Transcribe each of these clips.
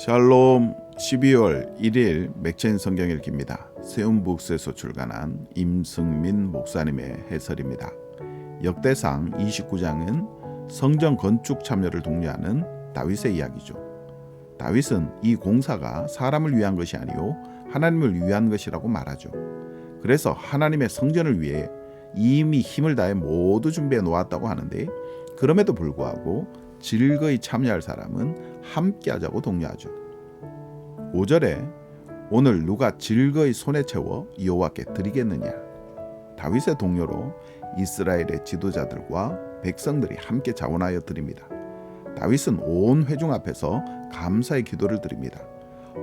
샬롬. 12월 1일 맥체인 성경 읽기입니다. 세움북스에서 출간한 임승민 목사님의 해설입니다. 역대상 29장은 성전 건축 참여를 독려하는 다윗의 이야기죠. 다윗은 이 공사가 사람을 위한 것이 아니요 하나님을 위한 것이라고 말하죠. 그래서 하나님의 성전을 위해 이미 힘을 다해 모두 준비해 놓았다고 하는데, 그럼에도 불구하고 즐거이 참여할 사람은 함께 하자고 독려하죠. 5절에 오늘 누가 즐거이 손에 채워 여호와께 드리겠느냐. 다윗의 동료로 이스라엘의 지도자들과 백성들이 함께 자원하여 드립니다. 다윗은 온 회중 앞에서 감사의 기도를 드립니다.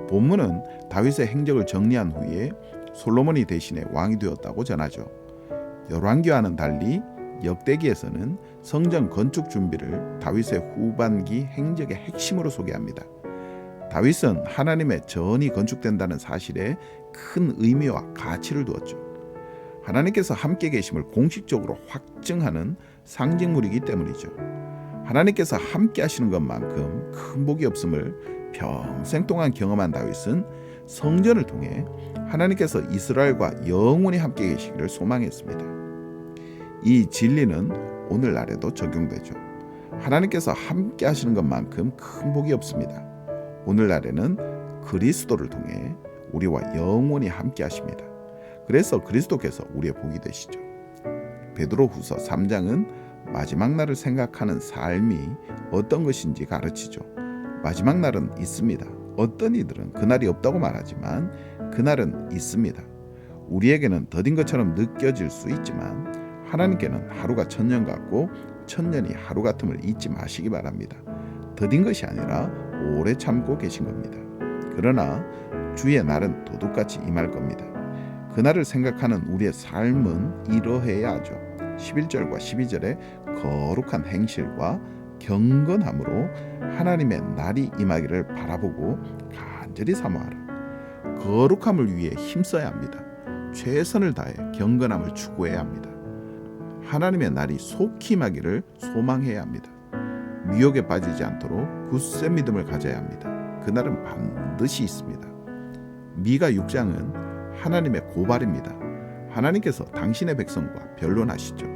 본문은 다윗의 행적을 정리한 후에 솔로몬이 대신해 왕이 되었다고 전하죠. 열왕기와는 달리 역대기에서는 성전 건축 준비를 다윗의 후반기 행적의 핵심으로 소개합니다. 다윗은 하나님의 전이 건축된다는 사실에 큰 의미와 가치를 두었죠. 하나님께서 함께 계심을 공식적으로 확증하는 상징물이기 때문이죠. 하나님께서 함께 하시는 것만큼 큰 복이 없음을 평생 동안 경험한 다윗은 성전을 통해 하나님께서 이스라엘과 영원히 함께 계시기를 소망했습니다. 이 진리는 오늘날에도 적용되죠. 하나님께서 함께 하시는 것만큼 큰 복이 없습니다. 오늘날에는 그리스도를 통해 우리와 영원히 함께 하십니다. 그래서 그리스도께서 우리의 복이 되시죠. 베드로후서 3장은 마지막 날을 생각하는 삶이 어떤 것인지 가르치죠. 마지막 날은 있습니다. 어떤 이들은 그날이 없다고 말하지만 그날은 있습니다. 우리에게는 더딘 것처럼 느껴질 수 있지만 하나님께는 하루가 천년 같고 천년이 하루 같음을 잊지 마시기 바랍니다. 더딘 것이 아니라 오래 참고 계신 겁니다. 그러나 주의 날은 도둑같이 임할 겁니다. 그날을 생각하는 우리의 삶은 이러해야 하죠. 11절과 12절의 거룩한 행실과 경건함으로 하나님의 날이 임하기를 바라보고 간절히 사모하라. 거룩함을 위해 힘써야 합니다. 최선을 다해 경건함을 추구해야 합니다. 하나님의 날이 속히 임하기를 소망해야 합니다. 미혹에 빠지지 않도록 굳센 믿음을 가져야 합니다. 그날은 반드시 있습니다. 미가 6장은 하나님의 고발입니다. 하나님께서 당신의 백성과 변론하시죠.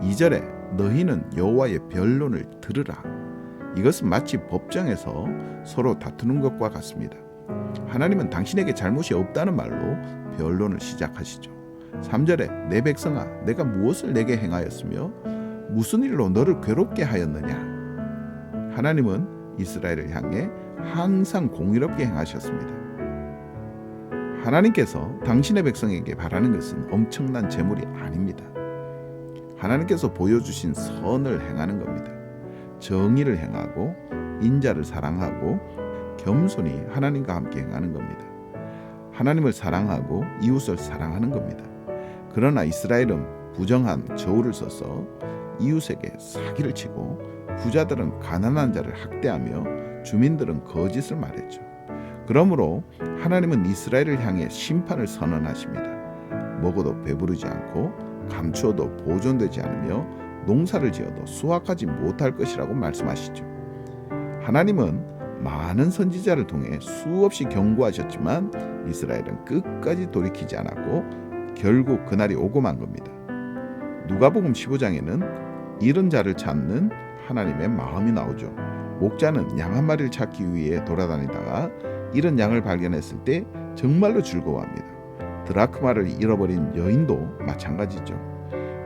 2절에 너희는 여호와의 변론을 들으라. 이것은 마치 법정에서 서로 다투는 것과 같습니다. 하나님은 당신에게 잘못이 없다는 말로 변론을 시작하시죠. 3절에 내 백성아 내가 무엇을 내게 행하였으며 무슨 일로 너를 괴롭게 하였느냐. 하나님은 이스라엘을 향해 항상 공의롭게 행하셨습니다. 하나님께서 당신의 백성에게 바라는 것은 엄청난 재물이 아닙니다. 하나님께서 보여주신 선을 행하는 겁니다. 정의를 행하고 인자를 사랑하고 겸손히 하나님과 함께 행하는 겁니다. 하나님을 사랑하고 이웃을 사랑하는 겁니다. 그러나 이스라엘은 부정한 저울을 써서 이웃에게 사기를 치고 부자들은 가난한 자를 학대하며 주민들은 거짓을 말했죠. 그러므로 하나님은 이스라엘을 향해 심판을 선언하십니다. 먹어도 배부르지 않고 감추어도 보존되지 않으며 농사를 지어도 수확하지 못할 것이라고 말씀하시죠. 하나님은 많은 선지자를 통해 수없이 경고하셨지만 이스라엘은 끝까지 돌이키지 않았고 결국 그날이 오고 만 겁니다. 누가복음 15장에는 잃은 자를 찾는 하나님의 마음이 나오죠. 목자는 양 한 마리를 찾기 위해 돌아다니다가 잃은 양을 발견했을 때 정말로 즐거워합니다. 드라크마를 잃어버린 여인도 마찬가지죠.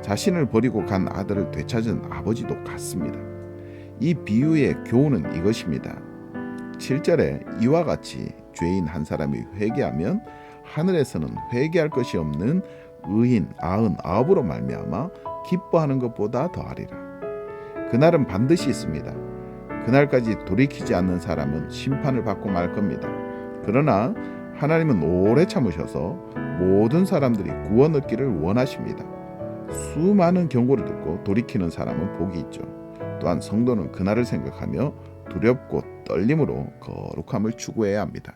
자신을 버리고 간 아들을 되찾은 아버지도 같습니다. 이 비유의 교훈은 이것입니다. 7절에 이와 같이 죄인 한 사람이 회개하면 하늘에서는 회개할 것이 없는 의인 99으로 말미암아 기뻐하는 것보다 더하리라. 그날은 반드시 있습니다. 그날까지 돌이키지 않는 사람은 심판을 받고 말 겁니다. 그러나 하나님은 오래 참으셔서 모든 사람들이 구원 얻기를 원하십니다. 수많은 경고를 듣고 돌이키는 사람은 복이 있죠. 또한 성도는 그날을 생각하며 두렵고 떨림으로 거룩함을 추구해야 합니다.